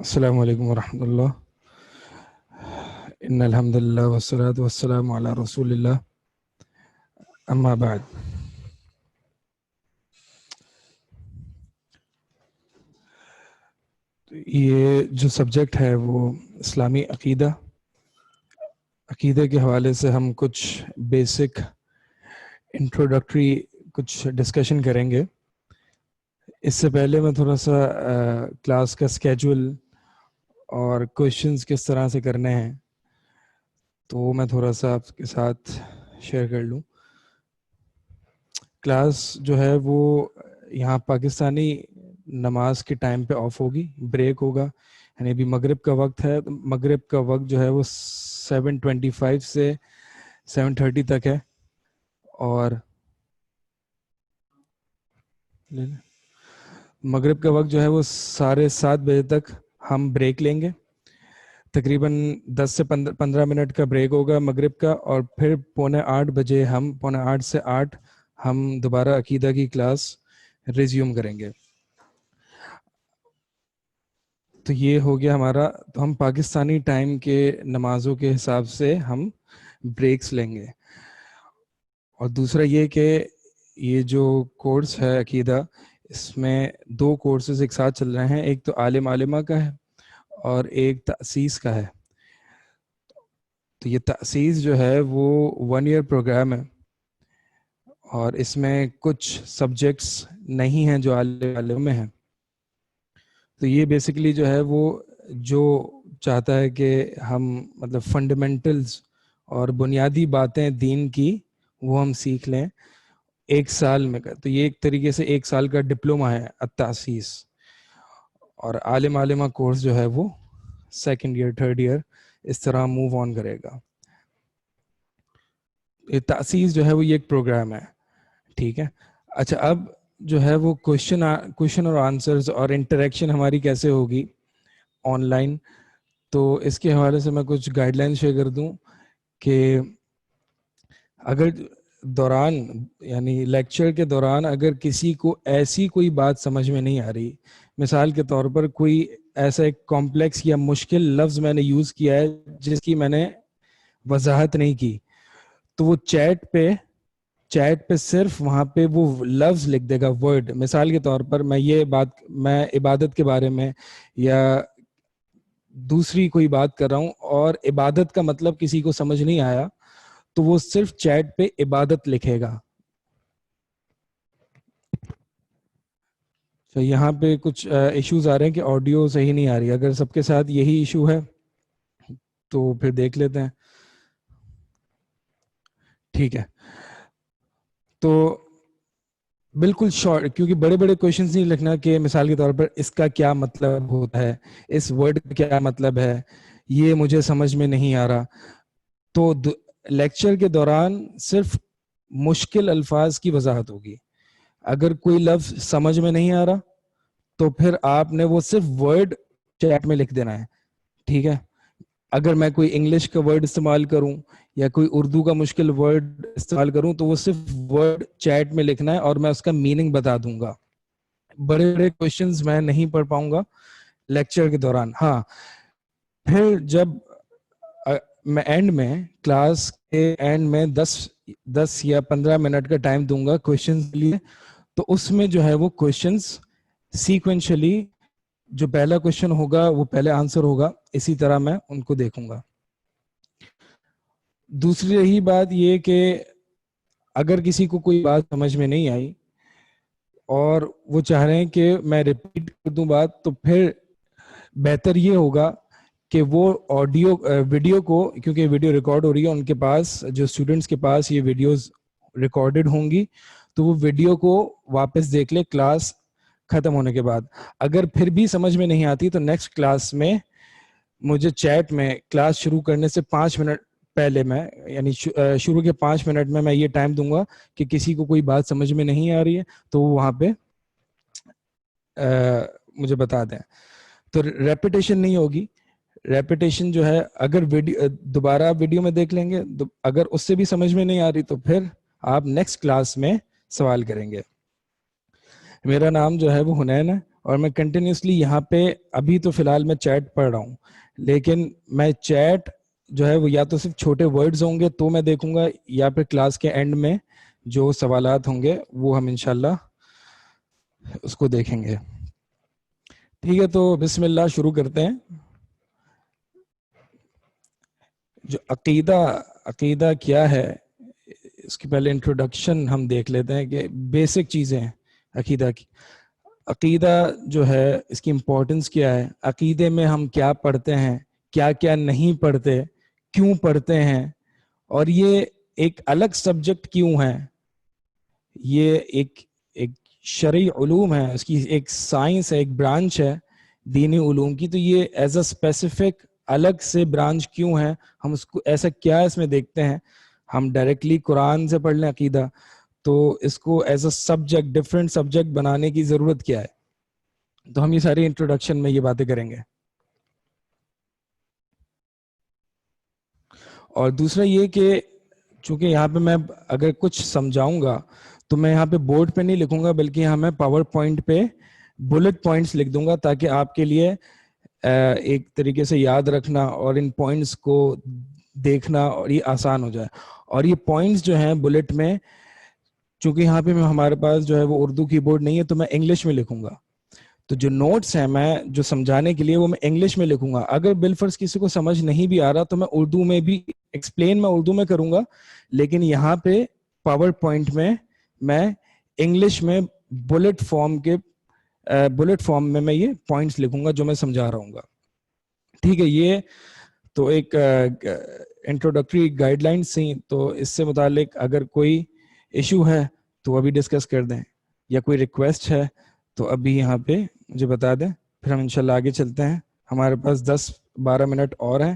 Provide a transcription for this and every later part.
السلام علیکم ورحمۃ اللہ. ان الحمد للہ والصلاۃ والسلام علی رسول اللہ. اما بعد. یہ جو سبجیکٹ ہے وہ اسلامی عقیدے کے حوالے سے ہم کچھ بیسک انٹروڈکٹری کچھ ڈسکشن کریں گے. اس سے پہلے میں تھوڑا سا کلاس کا اسکیجول اور کویشچنز کس طرح سے کرنے ہیں تو وہ میں تھوڑا سا آپ کے ساتھ شیئر کر لوں. کلاس جو ہے وہ یہاں پاکستانی نماز کے ٹائم پہ آف ہوگی, بریک ہوگا. یعنی ابھی مغرب کا وقت ہے, مغرب کا وقت جو ہے وہ 7:25 سے 7:30 تک ہے, اور مغرب کا وقت جو ہے وہ 7:30 بجے تک ہم بریک لیں گے. تقریباً 10 سے 15 منٹ کا بریک ہوگا مغرب کا, اور پھر 7:45 بجے 7:45 سے 8 ہم دوبارہ عقیدہ کی کلاس ریزیوم کریں گے. تو یہ ہو گیا ہمارا. تو ہم پاکستانی ٹائم کے نمازوں کے حساب سے ہم بریکس لیں گے. اور دوسرا یہ کہ یہ جو کورس ہے عقیدہ, اس میں 2 کورسز ایک ساتھ چل رہے ہیں. ایک تو عالم عالمہ کا ہے اور ایک تأسیس کا ہے. تو یہ تأسیس جو ہے وہ 1 ایئر پروگرام ہے, اور اس میں کچھ سبجیکٹس نہیں ہیں جو عالم عالم میں ہیں. تو یہ بیسیکلی جو ہے وہ جو چاہتا ہے کہ ہم مطلب فنڈامنٹلز اور بنیادی باتیں دین کی وہ ہم سیکھ لیں 1 سال میں. تو یہ ایک طریقے سے 1 سال کا ڈپلومہ ہے التأسیس. اور عالم عالمہ کورس جو ہے وہ 2nd ایئر 3rd ایئر اس طرح موو آن کرے گا. یہ تأسیس جو ہے وہ یہ ایک پروگرام ہے, ٹھیک ہے. اچھا, اب جو ہے وہ کویشچن اور آنسرز اور انٹریکشن ہماری کیسے ہوگی آن لائن. تو اس کے حوالے سے میں کچھ گائیڈ لائن شیئر کر دوں کہ اگر دوران یعنی لیکچر کے دوران اگر کسی کو ایسی کوئی بات سمجھ میں نہیں آ رہی, مثال کے طور پر کوئی ایسا ایک کمپلیکس یا مشکل لفظ میں نے یوز کیا ہے جس کی میں نے وضاحت نہیں کی, تو وہ چیٹ پہ صرف وہاں پہ وہ لفظ لکھ دے گا, ورڈ. مثال کے طور پر میں عبادت کے بارے میں یا دوسری کوئی بات کر رہا ہوں اور عبادت کا مطلب کسی کو سمجھ نہیں آیا, تو وہ صرف چیٹ پہ عبادت لکھے گا. تو یہاں پہ کچھ ایشوز آ رہے ہیں کہ آڈیو صحیح نہیں آ رہی. اگر سب کے ساتھ یہی ایشو ہے تو پھر دیکھ لیتے ہیں, ٹھیک ہے. تو بالکل شارٹ, کیونکہ بڑے بڑے کویشچنز نہیں لکھنا کہ مثال کے طور پر اس کا کیا مطلب ہوتا ہے, اس ورڈ کا کیا مطلب ہے, یہ مجھے سمجھ میں نہیں آ رہا. تو لیکچر کے دوران صرف مشکل الفاظ کی وضاحت ہوگی. اگر کوئی لفظ سمجھ میں نہیں آ رہا تو پھر آپ نے وہ صرف ورڈ چیٹ میں لکھ دینا ہے, ٹھیک ہے. اگر میں کوئی انگلش کا ورڈ استعمال کروں یا کوئی اردو کا مشکل ورڈ استعمال کروں تو وہ صرف ورڈ چیٹ میں لکھنا ہے اور میں اس کا میننگ بتا دوں گا. بڑے بڑے کویشچنز میں نہیں پڑھ پاؤں گا لیکچر کے دوران. ہاں, پھر جب میں اینڈ میں کلاس کے اینڈ میں 10 یا 15 منٹ کا ٹائم دوں گا کویشچنز کے لیے, تو اس میں جو ہے وہ کویشچنز سیکوینشلی جو پہلا کویشچن ہوگا وہ پہلے آنسر ہوگا, اسی طرح میں ان کو دیکھوں گا. دوسری رہی بات یہ کہ اگر کسی کو کوئی بات سمجھ میں نہیں آئی اور وہ چاہ رہے ہیں کہ میں ریپیٹ کر دوں بات, تو پھر بہتر یہ ہوگا کہ وہ ویڈیو کو, کیونکہ ویڈیو ریکارڈ ہو رہی ہے ان کے پاس, جو اسٹوڈنٹس کے پاس یہ ویڈیوز ریکارڈڈ ہوں گی, تو وہ ویڈیو کو واپس دیکھ لے کلاس ختم ہونے کے بعد. اگر پھر بھی سمجھ میں نہیں آتی تو نیکسٹ کلاس میں مجھے چیٹ میں کلاس شروع کرنے سے 5 منٹ پہلے میں یعنی شروع کے 5 منٹ میں یہ ٹائم دوں گا کہ کسی کو کوئی بات سمجھ میں نہیں آ رہی ہے تو وہ وہاں پہ مجھے بتا دیں. تو ریپیٹیشن نہیں ہوگی. ریپیٹیشن جو ہے اگر دوبارہ ویڈیو میں دیکھ لیں گے, اگر اس سے بھی سمجھ میں نہیں آ رہی تو پھر آپ نیکسٹ کلاس میں سوال کریں گے. میرا نام جو ہے وہ حنین ہے اور میں کنٹینیوسلی یہاں پہ ابھی تو فی الحال میں چیٹ پڑھ رہا ہوں، لیکن میں چیٹ جو ہے وہ یا تو صرف چھوٹے ورڈز ہوں گے تو میں دیکھوں گا، یا پھر کلاس کے اینڈ میں جو سوالات ہوں گے وہ ہم انشاءاللہ اس کو دیکھیں گے. ٹھیک ہے، تو بسم اللہ شروع کرتے ہیں. جو عقیدہ کیا ہے اس کی پہلے انٹروڈکشن ہم دیکھ لیتے ہیں کہ بیسک چیزیں ہیں عقیدہ کی. عقیدہ جو ہے اس کی امپورٹنس کیا ہے، عقیدے میں ہم کیا پڑھتے ہیں، کیا کیا نہیں پڑھتے، کیوں پڑھتے ہیں، اور یہ ایک الگ سبجیکٹ کیوں ہے. یہ ایک شرعی علوم ہے، اس کی ایک سائنس ہے، ایک برانچ ہے دینی علوم کی. تو یہ ایز اے اسپیسیفک الگ سے برانچ کیوں ہے، ہم اس کو ایسا کیا اس میں دیکھتے ہیں. ہم ڈائریکٹلی قرآن سے پڑھ لیں عقیدہ، تو اس کو as a subject, different subject بنانے کی ضرورت کیا ہے. تو ہم یہ ساری انٹروڈکشن میں یہ باتیں کریں گے. اور دوسرا یہ کہ چونکہ یہاں پہ میں اگر کچھ سمجھاؤں گا تو میں یہاں پہ بورڈ پہ نہیں لکھوں گا، بلکہ یہاں میں پاور پوائنٹ پہ بلٹ پوائنٹس لکھ دوں گا، تاکہ آپ کے لیے ایک طریقے سے یاد رکھنا اور ان پوائنٹس کو دیکھنا اور یہ آسان ہو جائے. اور یہ پوائنٹس جو ہیں بلٹ میں، چونکہ یہاں پہ ہمارے پاس جو ہے وہ اردو کی بورڈ نہیں ہے تو میں انگلش میں لکھوں گا. تو جو نوٹس ہیں میں جو سمجھانے کے لیے وہ میں انگلش میں لکھوں گا. اگر بالفرض کسی کو سمجھ نہیں بھی آ رہا تو میں اردو میں بھی ایکسپلین میں اردو میں کروں گا، لیکن یہاں پہ پاور پوائنٹ میں انگلش میں بلٹ فارم میں یہ پوائنٹس لکھوں گا جو میں سمجھا رہا ہوں گا. ٹھیک ہے، یہ تو ایک انٹروڈکٹری گائیڈ لائنس تھیں. تو اس سے متعلق اگر کوئی ایشو ہے تو ابھی ڈسکس کر دیں، یا کوئی ریکویسٹ ہے تو ابھی یہاں پہ مجھے بتا دیں، پھر ہم انشاءاللہ آگے چلتے ہیں. ہمارے پاس 10-12 منٹ اور ہیں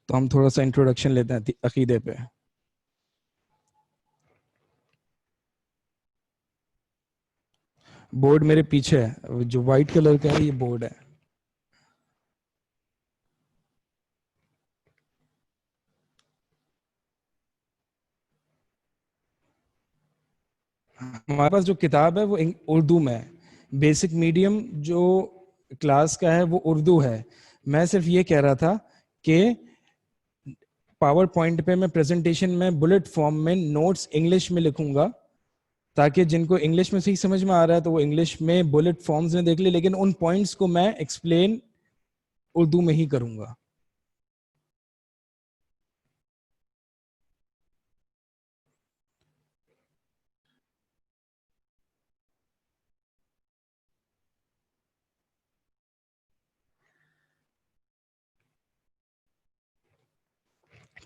تو ہم تھوڑا سا انٹروڈکشن لیتے ہیں عقیدے پہ. بورڈ میرے پیچھے ہے، جو وائٹ کلر کا ہے یہ بورڈ ہے. ہمارے پاس جو کتاب ہے وہ اردو میں ہے. بیسک میڈیم جو کلاس کا ہے وہ اردو ہے. میں صرف یہ کہہ رہا تھا کہ پاور پوائنٹ پہ میں پریزنٹیشن میں بلٹ فارم میں نوٹس انگلش میں لکھوں گا، تاکہ جن کو انگلش میں صحیح سمجھ میں آ رہا ہے تو وہ انگلش میں بلٹ فارمز میں دیکھ لے، لیکن ان پوائنٹس کو میں ایکسپلین اردو میں ہی کروں گا.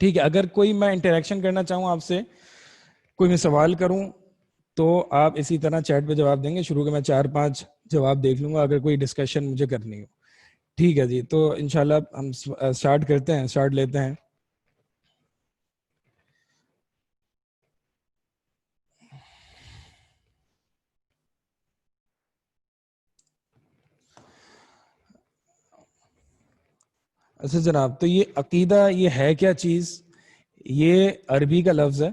ٹھیک ہے، اگر کوئی میں انٹریکشن کرنا چاہوں آپ سے، کوئی میں سوال کروں تو آپ اسی طرح چیٹ پہ جواب دیں گے. شروع کے میں 4-5 جواب دیکھ لوں گا اگر کوئی ڈسکشن مجھے کرنی ہو. ٹھیک ہے جی، تو انشاءاللہ ہم سٹارٹ کرتے ہیں، سٹارٹ لیتے ہیں. اچھا جناب، تو یہ عقیدہ یہ ہے کیا چیز؟ یہ عربی کا لفظ ہے،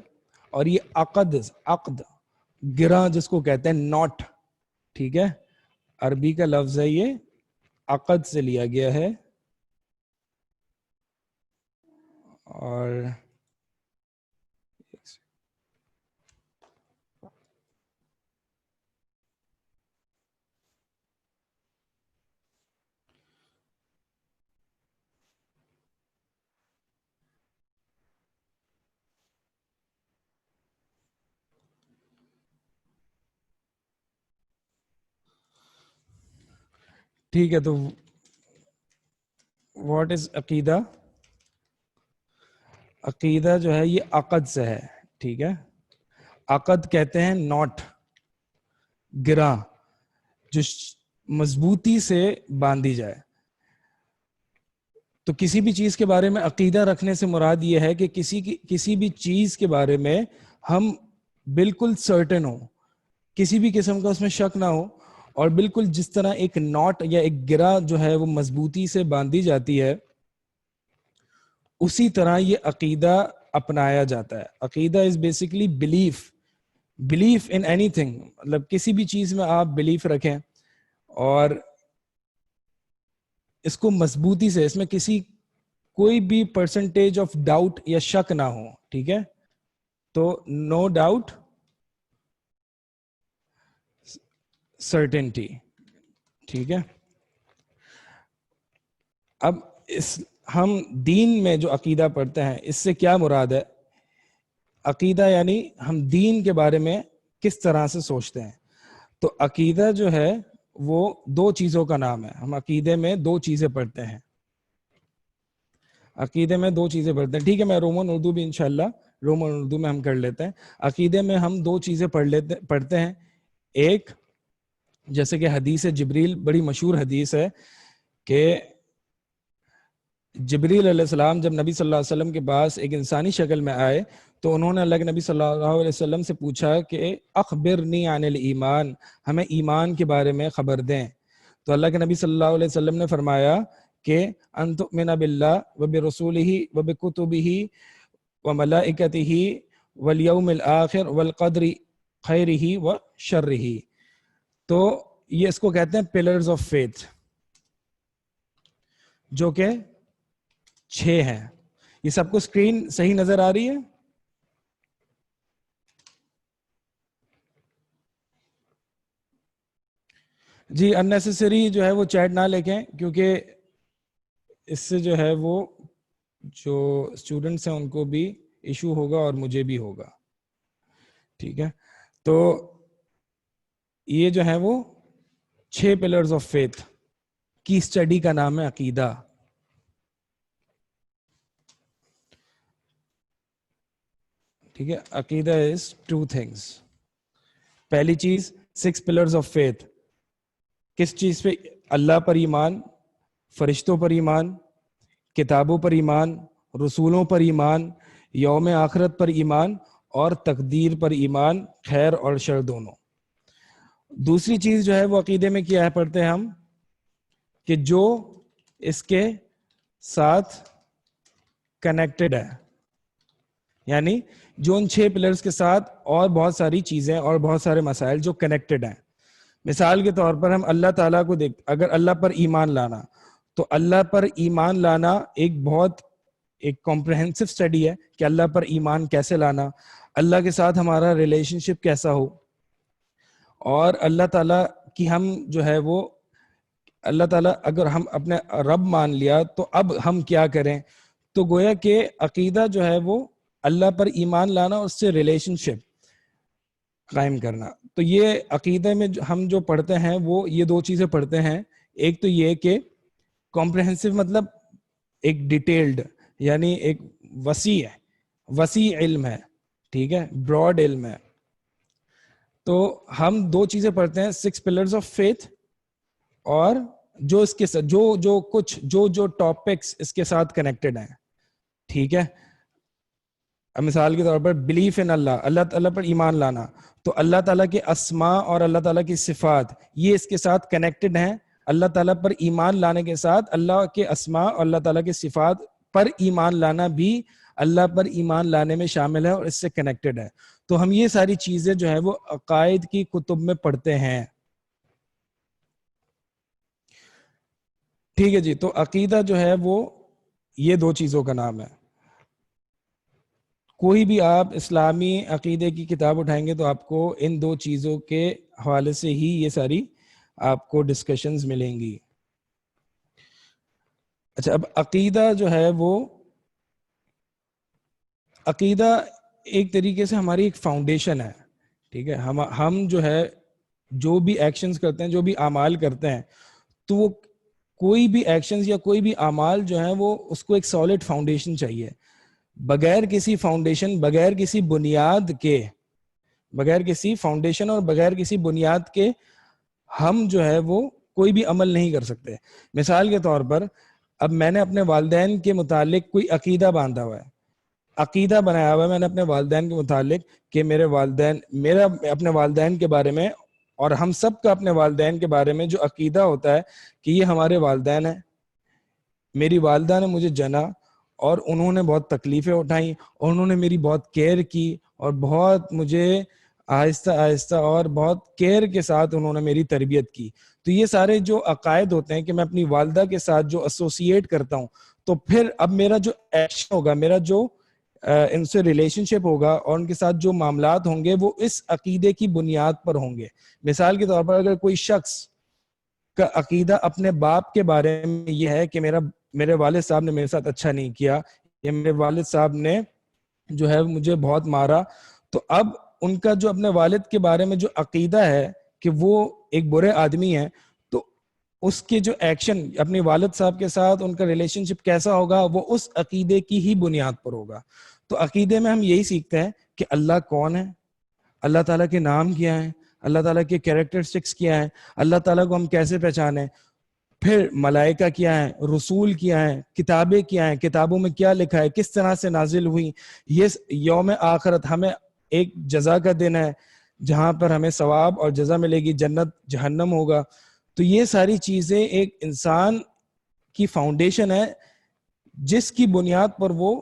اور یہ عقد گرا جس کو کہتے ہیں، ناٹ. ٹھیک ہے، عربی کا لفظ ہے، یہ عقد سے لیا گیا ہے. اور ٹھیک ہے، تو واٹ از عقیدہ؟ عقیدہ جو ہے یہ عقد سے ہے. ٹھیک ہے، عقد کہتے ہیں ناٹ، گرا جو مضبوطی سے باندھی جائے. تو کسی بھی چیز کے بارے میں عقیدہ رکھنے سے مراد یہ ہے کہ کسی بھی چیز کے بارے میں ہم بالکل سرٹن ہو، کسی بھی قسم کا اس میں شک نہ ہو، اور بالکل جس طرح ایک ناٹ یا ایک گرا جو ہے وہ مضبوطی سے باندھی جاتی ہے، اسی طرح یہ عقیدہ اپنایا جاتا ہے. عقیدہ is basically belief in any thing, مطلب کسی بھی چیز میں آپ بلیف رکھیں. اور اس کو مضبوطی سے, اس میں کسی کوئی بھی پرسنٹیج آف ڈاؤٹ یا شک نہ ہو, ٹھیک ہے, تو نو ڈاؤٹ سرٹنٹی, ٹھیک ہے. اب اس ہم دین میں جو عقیدہ پڑھتے ہیں اس سے کیا مراد ہے؟ عقیدہ یعنی ہم دین کے بارے میں کس طرح سے سوچتے ہیں. تو عقیدہ جو ہے وہ دو چیزوں کا نام ہے. ہم عقیدے میں دو چیزیں پڑھتے ہیں, عقیدے میں دو چیزیں پڑھتے ہیں, ٹھیک ہے. میں رومن اردو بھی انشاءاللہ رومن اردو میں ہم کر لیتے ہیں. عقیدے میں ہم دو چیزیں پڑھتے ہیں. ایک جیسے کہ حدیث جبریل, بڑی مشہور حدیث ہے کہ جبریل علیہ السلام جب نبی صلی اللہ علیہ وسلم کے پاس ایک انسانی شکل میں آئے تو انہوں نے اللہ کے نبی صلی اللہ علیہ وسلم سے پوچھا کہ اخبرنی عن الایمان, ہمیں ایمان کے بارے میں خبر دیں. تو اللہ کے نبی صلی اللہ علیہ وسلم نے فرمایا کہ ان تؤمن باللہ وبرسولہ وبکتبہ وملائکتہ والیوم الآخر والقدر خیرہ وشرہ. تو یہ اس کو کہتے ہیں پلرز آف فیتھ, جو کہ 6 ہیں. یہ سب کو اسکرین صحیح نظر آ رہی ہے؟ جی, اننیسیسری جو ہے وہ چیٹ نہ لکھیں, کیونکہ اس سے جو ہے وہ جو اسٹوڈنٹس ہیں ان کو بھی ایشو ہوگا اور مجھے بھی ہوگا, ٹھیک ہے. تو یہ جو ہے وہ 6 پلرز آف فیتھ کی اسٹڈی کا نام ہے عقیدہ. ٹھیک ہے, عقیدہ از 2 things. پہلی چیز 6 پلرز آف فیتھ, کس چیز پہ؟ اللہ پر ایمان, فرشتوں پر ایمان, کتابوں پر ایمان, رسولوں پر ایمان, یوم آخرت پر ایمان اور تقدیر پر ایمان, خیر اور شر دونوں. دوسری چیز جو ہے وہ عقیدے میں کیا ہے پڑھتے ہیں ہم, کہ جو اس کے ساتھ کنیکٹڈ ہے, یعنی جو ان 6 پلرز کے ساتھ اور بہت ساری چیزیں اور بہت سارے مسائل جو کنیکٹڈ ہیں. مثال کے طور پر ہم اللہ تعالیٰ کو اگر اللہ پر ایمان لانا, تو اللہ پر ایمان لانا ایک بہت ایک کمپریہنسو اسٹڈی ہے کہ اللہ پر ایمان کیسے لانا, اللہ کے ساتھ ہمارا ریلیشن شپ کیسا ہو, اور اللہ تعالیٰ کی ہم جو ہے وہ اللہ تعالیٰ اگر ہم اپنے رب مان لیا تو اب ہم کیا کریں. تو گویا کہ عقیدہ جو ہے وہ اللہ پر ایمان لانا اور اس سے ریلیشن شپ قائم کرنا. تو یہ عقیدے میں ہم جو پڑھتے ہیں وہ یہ 2 چیزیں پڑھتے ہیں. ایک تو یہ کہ کمپریہنسو مطلب ایک ڈیٹیلڈ, یعنی ایک وسیع علم ہے, ٹھیک ہے, براڈ علم ہے. تو ہم 2 چیزیں پڑھتے ہیں, 6 پلرز آف فیتھ, اور جو اس کے ساتھ جو ٹاپکس اس کے ساتھ کنیکٹڈ ہیں, ٹھیک ہے. اب مثال کے طور پر بلیف ان اللہ, اللہ تعالیٰ پر ایمان لانا, تو اللہ تعالیٰ کے اسماء اور اللہ تعالیٰ کی صفات یہ اس کے ساتھ کنیکٹڈ ہیں. اللہ تعالیٰ پر ایمان لانے کے ساتھ اللہ کے اسماء اور اللہ تعالیٰ کی صفات پر ایمان لانا بھی اللہ پر ایمان لانے میں شامل ہے اور اس سے کنیکٹڈ ہے. تو ہم یہ ساری چیزیں جو ہے وہ عقائد کی کتب میں پڑھتے ہیں, ٹھیک ہے جی. تو عقیدہ جو ہے وہ یہ 2 چیزوں کا نام ہے. کوئی بھی آپ اسلامی عقیدے کی کتاب اٹھائیں گے تو آپ کو ان 2 چیزوں کے حوالے سے ہی یہ ساری آپ کو ڈسکشنز ملیں گی. اچھا, اب عقیدہ جو ہے وہ عقیدہ ایک طریقے سے ہماری ایک فاؤنڈیشن ہے, ٹھیک ہے. ہم جو ہے جو بھی ایکشنز کرتے ہیں, جو بھی اعمال کرتے ہیں, تو وہ کوئی بھی ایکشنز یا کوئی بھی اعمال جو ہیں وہ اس کو ایک سالڈ فاؤنڈیشن چاہیے. بغیر کسی فاؤنڈیشن, بغیر کسی بنیاد کے, بغیر کسی فاؤنڈیشن اور بغیر کسی بنیاد کے ہم جو ہے وہ کوئی بھی عمل نہیں کر سکتے. مثال کے طور پر اب میں نے اپنے والدین کے متعلق کوئی عقیدہ باندھا ہوا ہے, عقیدہ بنایا ہوا ہے میں نے اپنے والدین کے متعلق کہ میرا اپنے والدین کے بارے میں اور ہم سب کا اپنے والدین کے بارے میں جو عقیدہ ہوتا ہے کہ یہ ہمارے والدین ہیں, میری والدہ نے مجھے جنا اور انہوں نے بہت تکلیفیں اٹھائیں اور انہوں نے میری بہت کیئر کی اور بہت مجھے آہستہ آہستہ اور بہت کیئر کے ساتھ انہوں نے میری تربیت کی. تو یہ سارے جو عقائد ہوتے ہیں کہ میں اپنی والدہ کے ساتھ جو ایسوسیٹ کرتا ہوں، تو پھر اب میرا جو ایکشن ہوگا، میرا جو ان سے ریلیشن شپ ہوگا اور ان کے ساتھ جو معاملات ہوں گے وہ اس عقیدے کی بنیاد پر ہوں گے. مثال کے طور پر اگر کوئی شخص کا عقیدہ اپنے باپ کے بارے میں یہ ہے کہ میرے والد صاحب نے میرے ساتھ اچھا نہیں کیا، یا میرے والد صاحب نے جو ہے مجھے بہت مارا، تو اب ان کا جو اپنے والد کے بارے میں جو عقیدہ ہے کہ وہ ایک برے آدمی ہیں، تو اس کے جو ایکشن اپنے والد صاحب کے ساتھ ان کا ریلیشن شپ کیسا ہوگا، وہ اس عقیدے کی ہی بنیاد پر ہوگا. تو عقیدے میں ہم یہی سیکھتے ہیں کہ اللہ کون ہے، اللہ تعالیٰ کے نام کیا ہیں، اللہ تعالیٰ کے کیریکٹرسٹکس کیا ہیں، اللہ تعالیٰ کو ہم کیسے پہچانیں، پھر ملائکہ کیا ہیں، رسول کیا ہیں، کتابیں کیا ہیں، کتابوں میں کیا لکھا ہے، کس طرح سے نازل ہوئی، یہ یوم آخرت ہمیں ایک جزا کا دن ہے جہاں پر ہمیں ثواب اور جزا ملے گی، جنت جہنم ہوگا. تو یہ ساری چیزیں ایک انسان کی فاؤنڈیشن ہے جس کی بنیاد پر وہ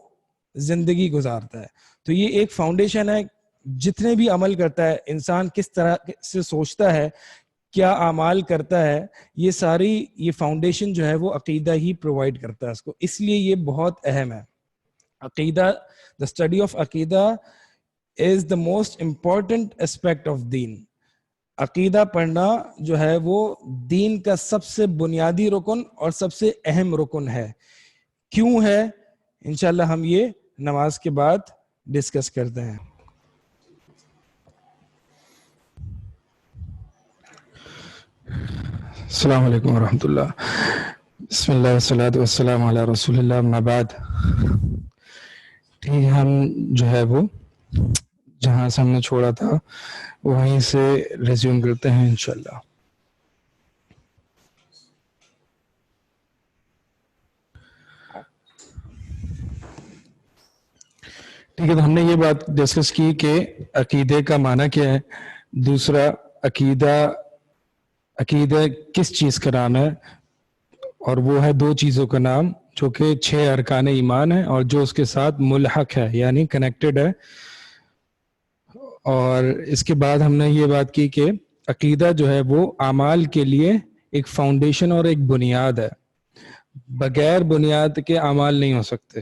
زندگی گزارتا ہے. تو یہ ایک فاؤنڈیشن ہے، جتنے بھی عمل کرتا ہے انسان، کس طرح سے سوچتا ہے، کیا اعمال کرتا ہے، یہ ساری یہ فاؤنڈیشن جو ہے وہ عقیدہ ہی پرووائڈ کرتا ہے اس کو. اس لیے یہ بہت اہم ہے. عقیدہ، the study of عقیدہ is the most important aspect of دین. عقیدہ پڑھنا جو ہے وہ دین کا سب سے بنیادی رکن اور سب سے اہم رکن ہے. کیوں ہے؟ انشاءاللہ ہم یہ نماز کے بعد ڈسکس کرتے ہیں. السلام علیکم ورحمۃ اللہ. بسم اللہ والصلاۃ والسلام علی رسول اللہ، اما بعد. ٹھیک ہے، ہم جو ہے وہ جہاں سے ہم نے چھوڑا تھا وہیں سے ریزیوم کرتے ہیں انشاءاللہ. ٹھیک ہے، تو ہم نے یہ بات ڈسکس کی کہ عقیدے کا معنی کیا ہے. دوسرا، عقیدہ کس چیز کا نام ہے، اور وہ ہے دو چیزوں کا نام جو کہ 6 ارکان ایمان ہے اور جو اس کے ساتھ ملحق ہے یعنی کنیکٹڈ ہے. اور اس کے بعد ہم نے یہ بات کی کہ عقیدہ جو ہے وہ اعمال کے لیے ایک فاؤنڈیشن اور ایک بنیاد ہے. بغیر بنیاد کے اعمال نہیں ہو سکتے.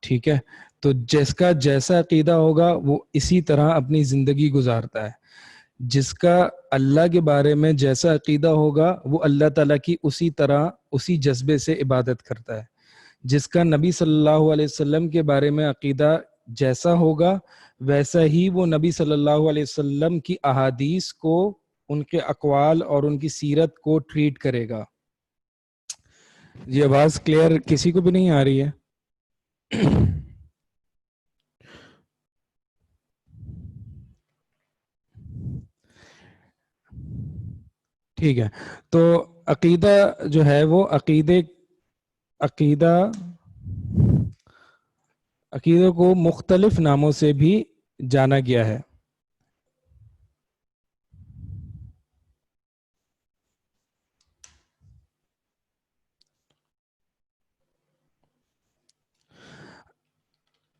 ٹھیک ہے، تو جس کا جیسا عقیدہ ہوگا وہ اسی طرح اپنی زندگی گزارتا ہے. جس کا اللہ کے بارے میں جیسا عقیدہ ہوگا وہ اللہ تعالیٰ کی اسی طرح اسی جذبے سے عبادت کرتا ہے. جس کا نبی صلی اللہ علیہ وسلم کے بارے میں عقیدہ جیسا ہوگا ویسا ہی وہ نبی صلی اللہ علیہ وسلم کی احادیث کو، ان کے اقوال اور ان کی سیرت کو ٹریٹ کرے گا. یہ آواز کلیئر کسی کو بھی نہیں آ رہی ہے؟ ٹھیک ہے، تو عقیدہ جو ہے وہ عقیدہ کو مختلف ناموں سے بھی جانا گیا ہے.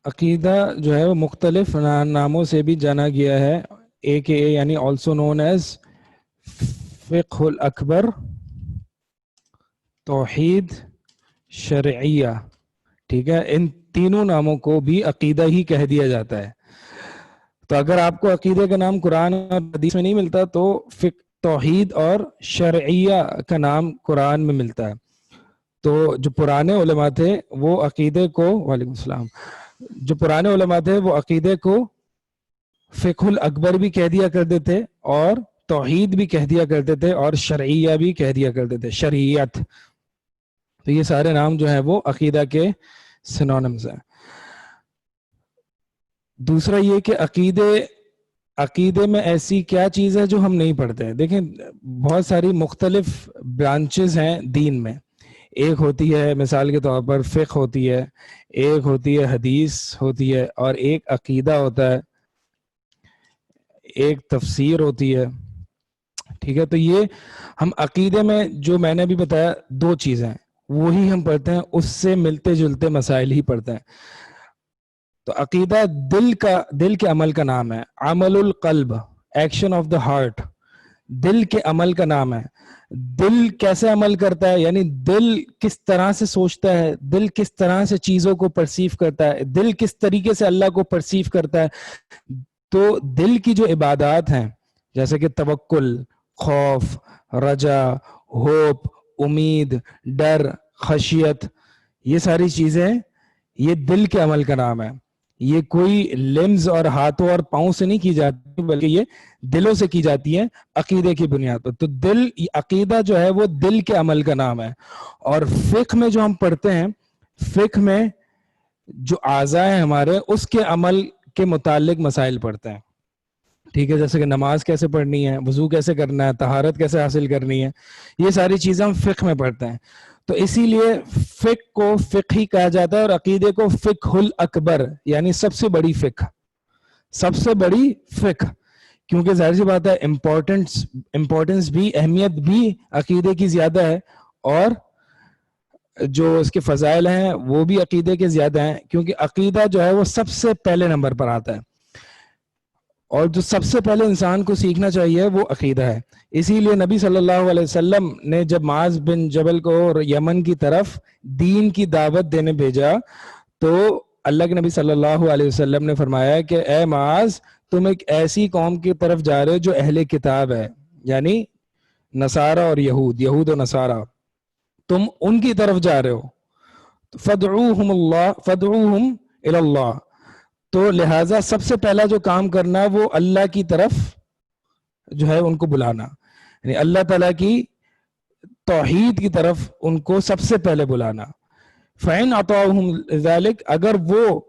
عقیدہ جو ہے وہ مختلف ناموں سے بھی جانا گیا ہے. AKA یعنی also known as فقہ الاکبر، توحید، شرعیہ. ٹھیک ہے، ان تینوں ناموں کو بھی عقیدہ ہی کہہ دیا جاتا ہے. تو اگر آپ کو عقیدے کا نام قرآن اور حدیث میں نہیں ملتا تو توحید اور شرعیہ کا نام قرآن میں ملتا ہے. تو جو پرانے علماء تھے وہ عقیدے کو، وعلیکم السلام، جو پرانے علماء تھے وہ عقیدے کو فقہ الاکبر بھی کہہ دیا کرتے تھے اور توحید بھی کہہ دیا کرتے تھے اور شرعیہ بھی کہہ دیا کرتے تھے، شریعت. تو یہ سارے نام جو ہیں وہ عقیدہ کے سینونیمز ہیں. دوسرا یہ کہ عقیدے میں ایسی کیا چیز ہے جو ہم نہیں پڑھتے ہیں. دیکھیں، بہت ساری مختلف برانچز ہیں دین میں. ایک ہوتی ہے مثال کے طور پر فقہ ہوتی ہے، ایک ہوتی ہے حدیث ہوتی ہے، اور ایک عقیدہ ہوتا ہے، ایک تفسیر ہوتی ہے. ٹھیک ہے، تو یہ ہم عقیدے میں جو میں نے بھی بتایا 2 چیزیں وہی ہم پڑھتے ہیں، اس سے ملتے جلتے مسائل ہی پڑھتے ہیں. تو عقیدہ دل کے عمل کا نام ہے. عمل القلب، ایکشن آف دا ہارٹ. دل کے عمل کا نام ہے. دل کیسے عمل کرتا ہے, یعنی دل کس طرح سے سوچتا ہے, دل کس طرح سے چیزوں کو پرسیو کرتا ہے, دل کس طریقے سے اللہ کو پرسیو کرتا ہے. تو دل کی جو عبادات ہیں جیسے کہ توکل, خوف, رجا, ہوپ, امید, ڈر, خشیت, یہ ساری چیزیں یہ دل کے عمل کا نام ہے. یہ کوئی لمز اور ہاتھوں اور پاؤں سے نہیں کی جاتی بلکہ یہ دلوں سے کی جاتی ہے عقیدے کی بنیاد پر. تو دل, عقیدہ جو ہے وہ دل کے عمل کا نام ہے. اور فقہ میں جو ہم پڑھتے ہیں, فقہ میں جو اعضاء ہیں ہمارے اس کے عمل کے متعلق مسائل پڑھتے ہیں. ٹھیک ہے, جیسے کہ نماز کیسے پڑھنی ہے, وضو کیسے کرنا ہے, طہارت کیسے حاصل کرنی ہے, یہ ساری چیزیں ہم فقہ میں پڑھتے ہیں. تو اسی لیے فقہ کو فقہ ہی کہا جاتا ہے اور عقیدے کو فقہ الاکبر یعنی سب سے بڑی فقہ, سب سے بڑی فقہ. کیونکہ ظاہر سی بات ہے امپورٹنس بھی, اہمیت بھی عقیدے کی زیادہ ہے, اور جو اس کے فضائل ہیں وہ بھی عقیدے کے زیادہ ہیں, کیونکہ عقیدہ جو ہے وہ سب سے پہلے نمبر پر آتا ہے. اور جو سب سے پہلے انسان کو سیکھنا چاہیے وہ عقیدہ ہے. اسی لیے نبی صلی اللہ علیہ وسلم نے جب معاذ بن جبل کو یمن کی طرف دین کی دعوت دینے بھیجا تو اللہ کے نبی صلی اللہ علیہ وسلم نے فرمایا کہ اے معاذ, تم ایک ایسی قوم کی طرف جا رہے ہو جو اہل کتاب ہے, یعنی نصارہ اور یہود و نصارہ, تم ان کی طرف جا رہے ہو. فدعوہم الی اللہ, تو لہٰذا سب سے پہلا جو کام کرنا وہ اللہ کی طرف جو ہے ان کو بلانا, یعنی اللہ تعالیٰ کی توحید کی طرف ان کو سب سے پہلے بلانا. فَإِنْ أَطَاعُهُمْ ذَلِكَ, اگر وہ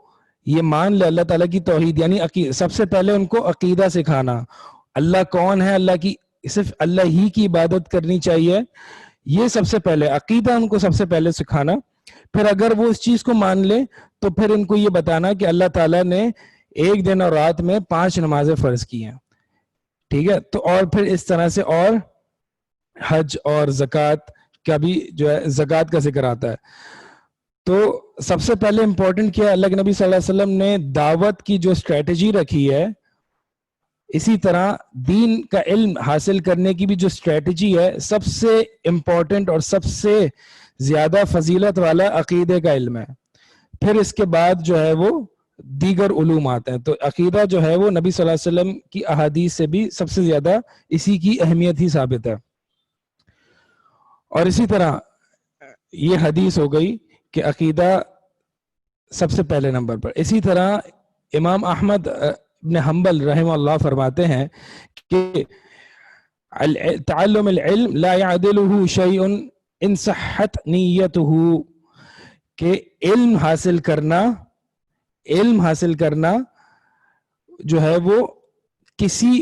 یہ مان لے اللہ تعالیٰ کی توحید, یعنی سب سے پہلے ان کو عقیدہ سکھانا, اللہ کون ہے, اللہ کی صرف اللہ ہی کی عبادت کرنی چاہیے, یہ سب سے پہلے عقیدہ ان کو سب سے پہلے سکھانا. پھر اگر وہ اس چیز کو مان لے تو پھر ان کو یہ بتانا کہ اللہ تعالیٰ نے ایک دن اور رات میں 5 نمازیں فرض کی ہیں. ٹھیک ہے, تو اور پھر اس طرح سے اور حج اور زکوٰۃ کا بھی جو ہے زکوٰۃ کا ذکر آتا ہے. تو سب سے پہلے امپورٹنٹ کیا, اللہ کے نبی صلی اللہ علیہ وسلم نے دعوت کی جو اسٹریٹجی رکھی ہے, اسی طرح دین کا علم حاصل کرنے کی بھی جو اسٹریٹجی ہے, سب سے امپورٹنٹ اور سب سے زیادہ فضیلت والا عقیدے کا علم ہے. پھر اس کے بعد جو ہے وہ دیگر علوم آتے ہیں. تو عقیدہ جو ہے وہ نبی صلی اللہ علیہ وسلم کی احادیث سے بھی سب سے زیادہ اسی کی اہمیت ہی ثابت ہے. اور اسی طرح یہ حدیث ہو گئی کہ عقیدہ سب سے پہلے نمبر پر. اسی طرح امام احمد ابن حنبل رحمہ اللہ فرماتے ہیں کہ تعلم العلم لا يعدله شيء ان صحت نیته, کہ علم حاصل کرنا جو ہے وہ کسی,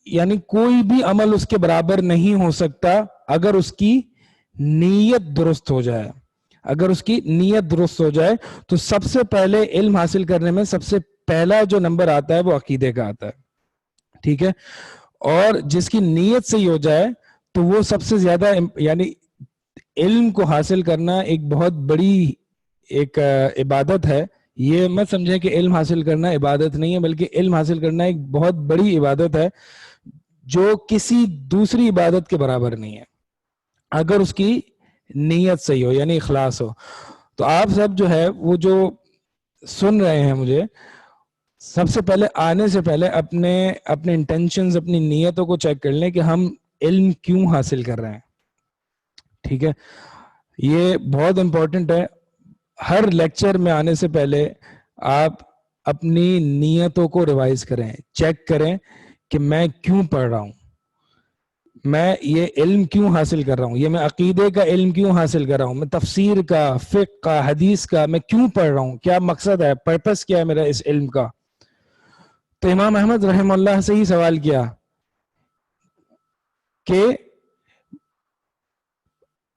یعنی کوئی بھی عمل اس کے برابر نہیں ہو سکتا اگر اس کی نیت درست ہو جائے. اگر اس کی نیت درست ہو جائے تو سب سے پہلے علم حاصل کرنے میں سب سے پہلا جو نمبر آتا ہے وہ عقیدے کا آتا ہے. ٹھیک ہے, اور جس کی نیت صحیح ہو جائے تو وہ سب سے زیادہ, یعنی علم کو حاصل کرنا ایک بہت بڑی ایک عبادت ہے. یہ مت سمجھیں کہ علم حاصل کرنا عبادت نہیں ہے, بلکہ علم حاصل کرنا ایک بہت بڑی عبادت ہے جو کسی دوسری عبادت کے برابر نہیں ہے اگر اس کی نیت صحیح ہو, یعنی اخلاص ہو. تو آپ سب جو ہے وہ جو سن رہے ہیں مجھے, سب سے پہلے آنے سے پہلے اپنے انٹینشنز, اپنی نیتوں کو چیک کر لیں کہ ہم علم کیوں حاصل کر رہے ہیں. ٹھیک ہے, یہ بہت امپورٹنٹ ہے. ہر لیکچر میں آنے سے پہلے آپ اپنی نیتوں کو ریوائز کریں, چیک کریں کہ میں کیوں پڑھ رہا ہوں, میں یہ علم کیوں حاصل کر رہا ہوں, یہ میں عقیدے کا علم کیوں حاصل کر رہا ہوں, میں تفسیر کا, فقہ کا, حدیث کا میں کیوں پڑھ رہا ہوں, کیا مقصد ہے, پرپس کیا ہے میرا اس علم کا. تو امام احمد رحمہ اللہ سے ہی سوال کیا کہ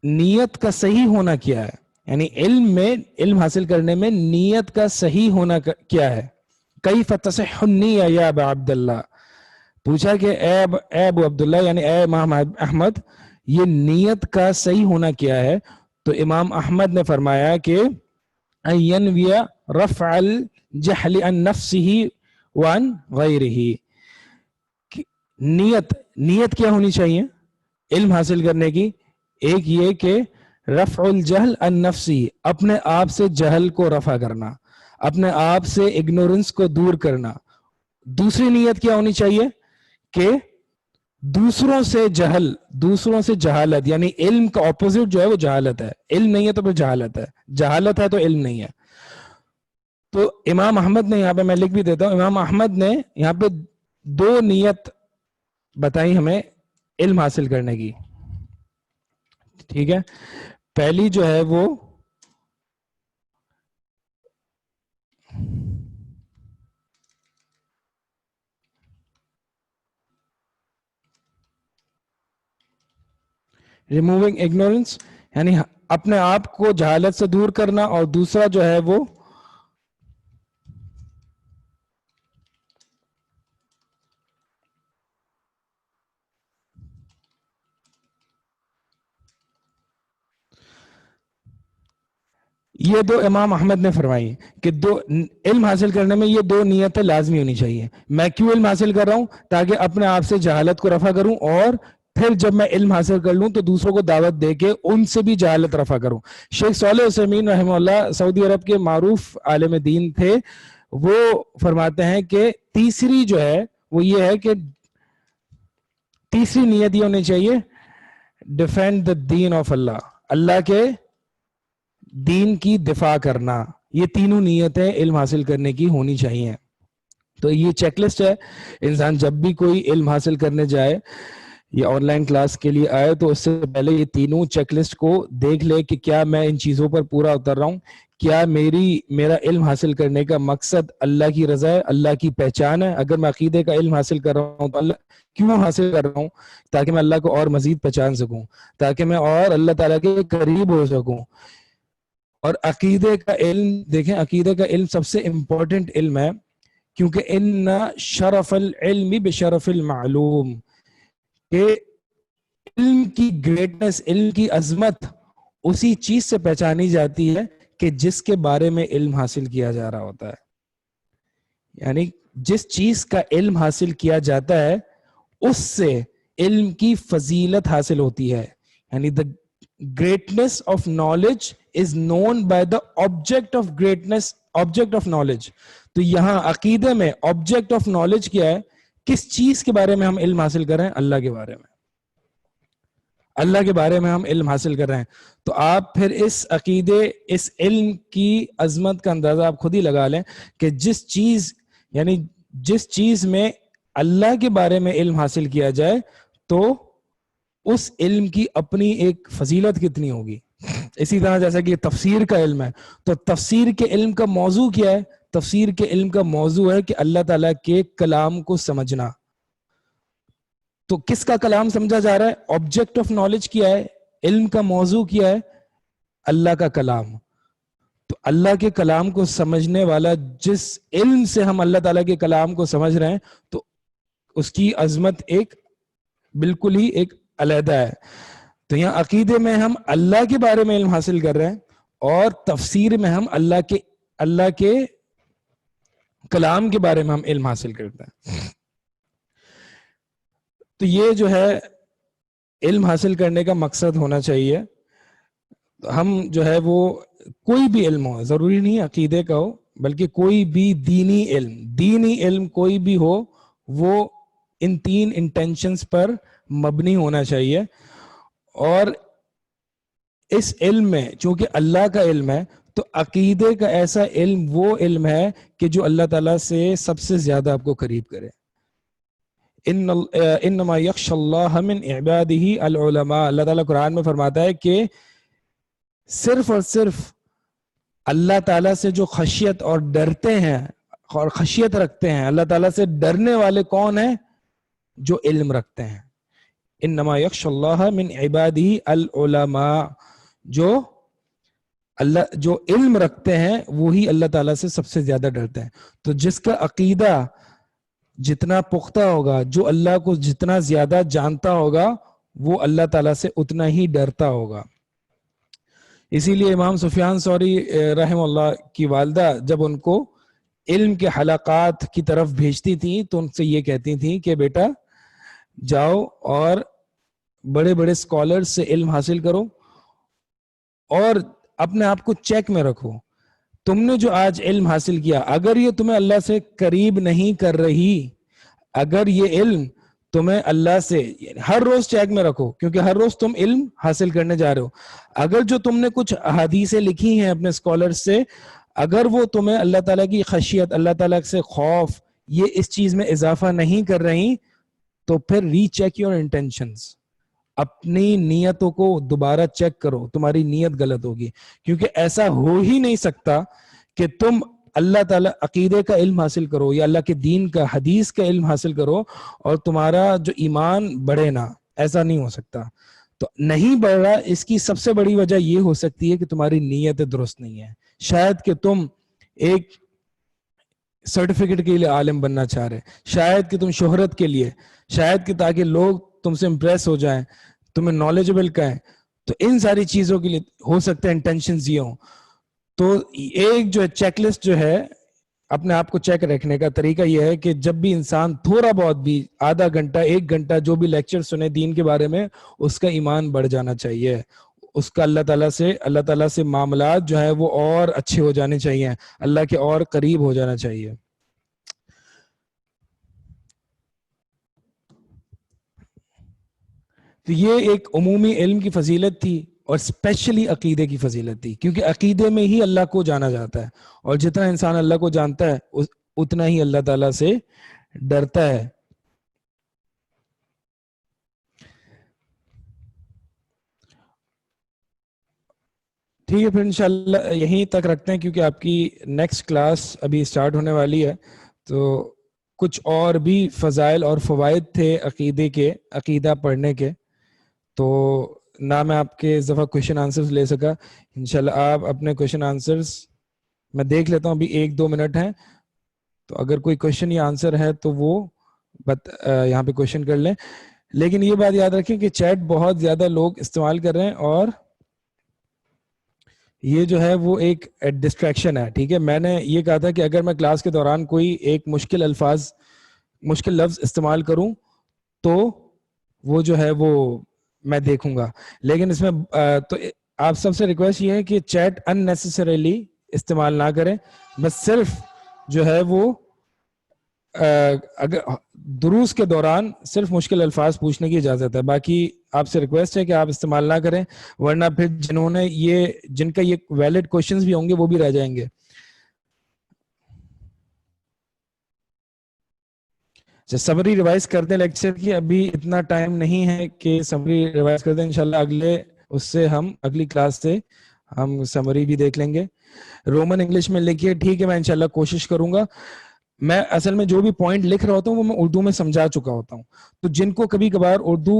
نیت کا صحیح ہونا کیا ہے, یعنی علم حاصل کرنے میں نیت کا صحیح ہونا کیا ہے. کیف تصح النیہ یا ابا عبداللہ, پوچھا کہ اے ابو عبداللہ, یعنی اے امام احمد, یہ نیت کا صحیح ہونا کیا ہے. تو امام احمد نے فرمایا کہ ان ینوی رفع الجہل عن نفسہ وعن غیرہ, نیت نیت کیا ہونی چاہیے علم حاصل کرنے کی؟ ایک یہ کہ رفع الجہل عن نفسی، اپنے آپ سے جہل کو رفع کرنا، اپنے آپ سے اگنورنس کو دور کرنا. دوسری نیت کیا ہونی چاہیے کہ دوسروں سے جہل، دوسروں سے جہالت، یعنی علم کا اپوزٹ جو ہے وہ جہالت ہے. علم نہیں ہے تو پھر جہالت ہے، جہالت ہے تو علم نہیں ہے. تو امام احمد نے یہاں پہ، میں لکھ بھی دیتا ہوں، امام احمد نے یہاں پہ دو نیت بتائی ہمیں علم حاصل کرنے کی. ٹھیک ہے، پہلی جو ہے وہ ریموونگ اگنورنس، یعنی اپنے آپ کو جہالت سے دور کرنا، اور دوسرا جو ہے وہ یہ دو امام احمد نے فرمائی کہ دو علم حاصل کرنے میں یہ دو نیتیں لازمی ہونی چاہیے. میں کیوں علم حاصل کر رہا ہوں؟ تاکہ اپنے آپ سے جہالت کو رفع کروں، اور پھر جب میں علم حاصل کر لوں تو دوسروں کو دعوت دے کے ان سے بھی جہالت رفع کروں. شیخ صالح عثیمین رحمہ اللہ سعودی عرب کے معروف عالم دین تھے. وہ فرماتے ہیں کہ تیسری جو ہے وہ یہ ہے کہ تیسری نیت یہ ہونی چاہیے ڈیفینڈ دا دین آف اللہ، اللہ کے دین کی دفاع کرنا. یہ تینوں نیتیں علم حاصل کرنے کی ہونی چاہیے. تو یہ چیک لسٹ ہے. انسان جب بھی کوئی علم حاصل کرنے جائے یا آن لائن کلاس کے لیے آئے تو اس سے پہلے یہ تینوں چیک لسٹ کو دیکھ لے کہ کیا میں ان چیزوں پر پورا اتر رہا ہوں، کیا میرا علم حاصل کرنے کا مقصد اللہ کی رضا ہے، اللہ کی پہچان ہے. اگر میں عقیدے کا علم حاصل کر رہا ہوں تو اللہ کیوں حاصل کر رہا ہوں؟ تاکہ میں اللہ کو اور مزید پہچان سکوں، تاکہ میں اور اللہ تعالیٰ کے قریب ہو سکوں. اور عقیدے کا علم دیکھیں، عقیدے کا علم سب سے امپورٹنٹ علم ہے، کیونکہ ان شرف العلم بشرف المعلوم، کہ علم کی گریٹنس، علم کی عظمت اسی چیز سے پہچانی جاتی ہے کہ جس کے بارے میں علم حاصل کیا جا رہا ہوتا ہے. یعنی جس چیز کا علم حاصل کیا جاتا ہے اس سے علم کی فضیلت حاصل ہوتی ہے. یعنی the greatness of knowledge is known by the object of greatness, object of knowledge. تو یہاں عقیدے میں object of knowledge کیا ہے؟ کس چیز کے بارے میں ہم علم حاصل کر رہے ہیں؟ اللہ کے بارے میں، اللہ کے بارے میں ہم علم حاصل کر رہے ہیں. تو آپ پھر اس عقیدے، اس علم کی عظمت کا اندازہ آپ خود ہی لگا لیں کہ جس چیز میں اللہ کے بارے میں علم حاصل کیا جائے تو اس علم کی اپنی ایک فضیلت کتنی ہوگی. اسی طرح جیسا کہ تفسیر کا علم ہے، تو تفسیر کے علم کا موضوع کیا ہے؟ تفسیر کے علم کا موضوع ہے کہ اللہ تعالیٰ کے کلام کو سمجھنا. تو کس کا کلام سمجھا جا رہا ہے؟ آبجیکٹ آف نالج کیا ہے؟ علم کا موضوع کیا ہے؟ اللہ کا کلام. تو اللہ کے کلام کو سمجھنے والا، جس علم سے ہم اللہ تعالیٰ کے کلام کو سمجھ رہے ہیں، تو اس کی عظمت ایک بالکل ہی ایک علیحدہ ہے. تو یہاں عقیدے میں ہم اللہ کے بارے میں علم حاصل کر رہے ہیں، اور تفسیر میں ہم اللہ کے کلام کے بارے میں ہم علم حاصل کرتے ہیں. تو یہ جو ہے علم حاصل کرنے کا مقصد ہونا چاہیے. ہم جو ہے وہ کوئی بھی علم ہو، ضروری نہیں عقیدے کا ہو، بلکہ کوئی بھی دینی علم کوئی بھی ہو، وہ ان تین انٹینشنز پر مبنی ہونا چاہیے. اور اس علم میں چونکہ اللہ کا علم ہے، تو عقیدے کا ایسا علم وہ علم ہے کہ جو اللہ تعالیٰ سے سب سے زیادہ آپ کو قریب کرے. انما یخشى اللہ من عباده العلماء، اللہ تعالیٰ قرآن میں فرماتا ہے کہ صرف اور صرف اللہ تعالیٰ سے جو خشیت اور ڈرتے ہیں اور خشیت رکھتے ہیں، اللہ تعالیٰ سے ڈرنے والے کون ہیں؟ جو علم رکھتے ہیں. انما یخشى اللہ من عباده العلماء، جو علم رکھتے ہیں وہی اللہ تعالیٰ سے سب سے زیادہ ڈرتے ہیں. تو جس کا عقیدہ جتنا پختہ ہوگا، جو اللہ کو جتنا زیادہ جانتا ہوگا، وہ اللہ تعالیٰ سے اتنا ہی ڈرتا ہوگا. اسی لیے امام سفیان ثوری رحمہ اللہ کی والدہ جب ان کو علم کے حلقات کی طرف بھیجتی تھیں تو ان سے یہ کہتی تھیں کہ بیٹا جاؤ اور بڑے بڑے اسکالر سے علم حاصل کرو اور اپنے آپ کو چیک میں رکھو. تم نے جو آج علم حاصل کیا, اگر یہ تمہیں اللہ سے قریب نہیں کر رہی, اگر یہ علم تمہیں اللہ سے, ہر روز چیک میں رکھو کیونکہ ہر روز تم علم حاصل کرنے جا رہے ہو, اگر جو تم نے کچھ احادیثیں لکھی ہیں اپنے اسکالر سے, اگر وہ تمہیں اللہ تعالیٰ کی خشیت, اللہ تعالیٰ سے خوف, یہ اس چیز میں اضافہ نہیں کر رہی, تو پھر ری چیک یور انٹینشنز, اپنی نیتوں کو دوبارہ چیک کرو, تمہاری نیت غلط ہوگی. کیونکہ ایسا ہو ہی نہیں سکتا کہ تم اللہ تعالیٰ عقیدے کا علم حاصل کرو یا اللہ کے دین کا, حدیث کا علم حاصل کرو اور تمہارا جو ایمان بڑھے نا, ایسا نہیں ہو سکتا. تو نہیں بڑھ رہا, اس کی سب سے بڑی وجہ یہ ہو سکتی ہے کہ تمہاری نیت درست نہیں ہے. شاید کہ تم ایک سرٹیفکیٹ کے لیے عالم بننا چاہ رہے, شاید کہ تم شہرت کے لیے, شاید کہ تاکہ لوگ تم سے امپریس ہو جائیں, تمہیں نالجبل کہیں, تو ان ساری چیزوں کے لیے ہو سکتا ہے انٹینشنز یہ ہوں. تو ایک جو ہے چیک لسٹ جو ہے اپنے آپ کو چیک رکھنے کا طریقہ یہ ہے کہ جب بھی انسان تھوڑا بہت بھی, آدھا گھنٹہ, ایک گھنٹہ, جو بھی لیکچر سنے دین کے بارے میں, اس کا ایمان بڑھ جانا چاہیے, اس کا اللہ تعالیٰ سے معاملات جو ہے وہ اور اچھے ہو جانے چاہیے, اللہ کے اور قریب ہو جانا چاہیے. تو یہ ایک عمومی علم کی فضیلت تھی اور اسپیشلی عقیدے کی فضیلت تھی, کیونکہ عقیدے میں ہی اللہ کو جانا جاتا ہے, اور جتنا انسان اللہ کو جانتا ہے اتنا ہی اللہ تعالیٰ سے ڈرتا ہے. ٹھیک ہے, پھر انشاءاللہ یہیں تک رکھتے ہیں کیونکہ آپ کی نیکسٹ کلاس ابھی اسٹارٹ ہونے والی ہے. تو کچھ اور بھی فضائل اور فوائد تھے عقیدے کے, عقیدہ پڑھنے کے, تو نہ میں آپ کے اس دفعہ کوشچن آنسرز لے سکا. انشاءاللہ آپ اپنے کوشچن آنسرز میں دیکھ لیتا ہوں, ابھی 1-2 منٹ ہیں, تو اگر کوئی کوشچن یا آنسر ہے تو وہ یہاں پہ کوشچن کر لیں. لیکن یہ بات یاد رکھیں کہ چیٹ بہت زیادہ لوگ استعمال کر رہے ہیں اور یہ جو ہے وہ ایک ڈسٹریکشن ہے. ٹھیک ہے, میں نے یہ کہا تھا کہ اگر میں کلاس کے دوران کوئی ایک مشکل لفظ استعمال کروں تو وہ جو ہے وہ میں دیکھوں گا, لیکن اس میں تو آپ سب سے ریکویسٹ یہ ہے کہ چیٹ ان نیسسریلی استعمال نہ کریں. بس صرف جو ہے وہ اگر دروس کے دوران صرف مشکل الفاظ پوچھنے کی اجازت ہے, باقی آپ سے ریکویسٹ ہے کہ آپ استعمال نہ کریں, ورنہ پھر جن کا یہ ویلڈ کوشچنز بھی ہوں گے وہ بھی رہ جائیں گے. سمری ریوائز کر دیں لیکچر کی, ابھی اتنا ٹائم نہیں ہے کہ سمری ریوائز کر دیں. انشاءاللہ اگلی کلاس سے ہم سمری بھی دیکھ لیں گے. رومن انگلش میں لکھیے, ٹھیک ہے, میں انشاءاللہ کوشش کروں گا. میں اصل میں جو بھی پوائنٹ لکھ رہا ہوتا ہوں وہ میں اردو میں سمجھا چکا ہوتا ہوں, تو جن کو کبھی کبھار اردو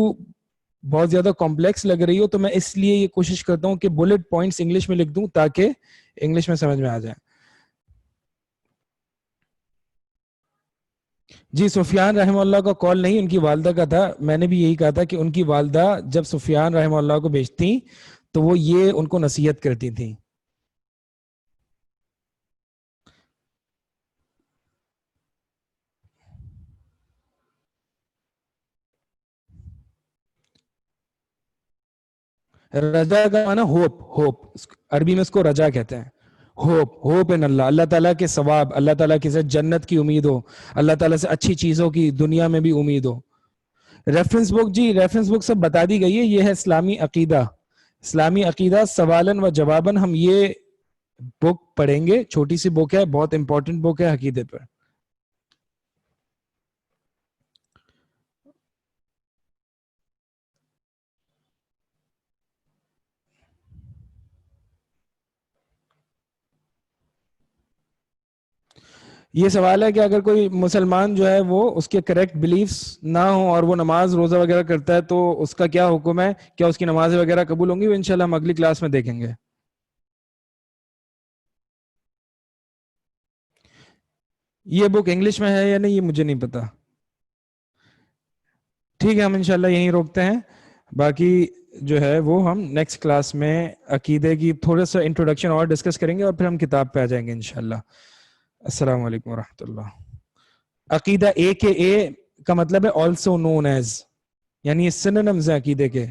بہت زیادہ کمپلیکس لگ رہی ہو تو میں اس لیے یہ کوشش کرتا ہوں کہ بلٹ پوائنٹس انگلش میں لکھ دوں تاکہ انگلش میں سمجھ میں آ جائے. جی, سفیان رحمہ اللہ کا کال نہیں, ان کی والدہ کا تھا. میں نے بھی یہی کہا تھا کہ ان کی والدہ جب سفیان رحمہ اللہ کو بھیجتی تو وہ یہ ان کو نصیحت کرتی تھی. رجا کا معنی ہوپ, عربی میں اس کو رجا کہتے ہیں. ہوپ ان اللہ, اللہ تعالیٰ کے ثواب, اللہ تعالیٰ کی جنت کی امید ہو, اللہ تعالیٰ سے اچھی چیزوں کی دنیا میں بھی امید ہو. ریفرنس بک, جی ریفرنس بک سب بتا دی گئی ہے. یہ ہے اسلامی عقیدہ سوالن و جوابن. ہم یہ بک پڑھیں گے, چھوٹی سی بک ہے, بہت امپورٹنٹ بک ہے عقیدے پر. یہ سوال ہے کہ اگر کوئی مسلمان جو ہے وہ اس کے کریکٹ بلیفز نہ ہوں اور وہ نماز روزہ وغیرہ کرتا ہے تو اس کا کیا حکم ہے, کیا اس کی نمازیں وغیرہ قبول ہوں گی؟ وہ انشاءاللہ ہم اگلی کلاس میں دیکھیں گے. یہ بک انگلش میں ہے یا نہیں یہ مجھے نہیں پتا. ٹھیک ہے, ہم انشاءاللہ یہیں روکتے ہیں. باقی جو ہے وہ ہم نیکسٹ کلاس میں عقیدے کی تھوڑا سا انٹروڈکشن اور ڈسکس کریں گے اور پھر ہم کتاب پہ آ جائیں گے انشاءاللہ. السلام علیکم ورحمۃ اللہ. عقیدہ اے کے اے کا مطلب ہے آلسو نون ایز, یعنی یہ سینونیمز ہیں عقیدے کے.